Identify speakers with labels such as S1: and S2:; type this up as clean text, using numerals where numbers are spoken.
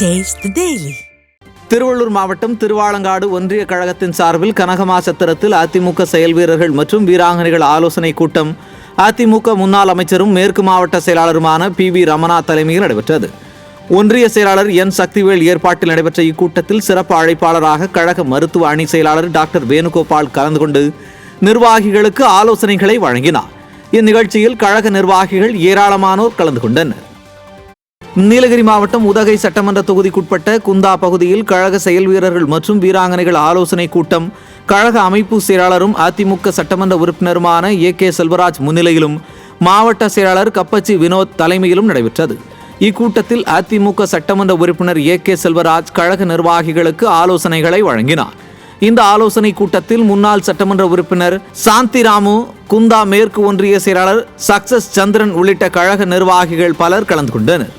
S1: Taste the Daily.
S2: Tiruvallur மாவட்டம் திருவாலங்காடு ஒன்றிய கழகத்தின் சார்பில் கனகமாசத்திரத்தில் அதிமுக செயல் வீரர்கள் மற்றும் வீராங்கனைகள் ஆலோசனை கூட்டம் அதிமுக முன்னாள் அமைச்சரும் மேற்கு மாவட்ட செயலாளருமான PV ரமணா தலைமையில் நடைபெற்றது. ஒன்றிய செயலாளர் என் சக்திவேல் ஏற்பாட்டில் நடைபெற்ற இக்கூட்டத்தில் சிறப்பு அழைப்பாளராக கழக மருத்துவ அணி செயலாளர் டாக்டர் வேணுகோபால் கலந்து கொண்டு நிர்வாகிகளுக்கு ஆலோசனைகளை வழங்கினார். இந்நிகழ்ச்சியில் கழக நிர்வாகிகள் ஏராளமானோர் கலந்து கொண்டனர். நீலகிரி மாவட்டம் உதகை சட்டமன்ற தொகுதிக்குட்பட்ட குந்தா பகுதியில் கழக செயல் வீரர்கள் மற்றும் வீராங்கனைகள் ஆலோசனை கூட்டம் கழக அமைப்பு செயலாளரும் அதிமுக சட்டமன்ற உறுப்பினருமான AK செல்வராஜ் முன்னிலையிலும் மாவட்ட செயலாளர் கப்பச்சி வினோத் தலைமையிலும் நடைபெற்றது. இக்கூட்டத்தில் அதிமுக சட்டமன்ற உறுப்பினர் AK செல்வராஜ் கழக நிர்வாகிகளுக்கு ஆலோசனைகளை வழங்கினார். இந்த ஆலோசனை கூட்டத்தில் முன்னாள் சட்டமன்ற உறுப்பினர் சாந்திராமு, குந்தா மேற்கு ஒன்றிய செயலாளர் சக்சஸ் சந்திரன் உள்ளிட்ட கழக நிர்வாகிகள் பலர் கலந்து கொண்டனர்.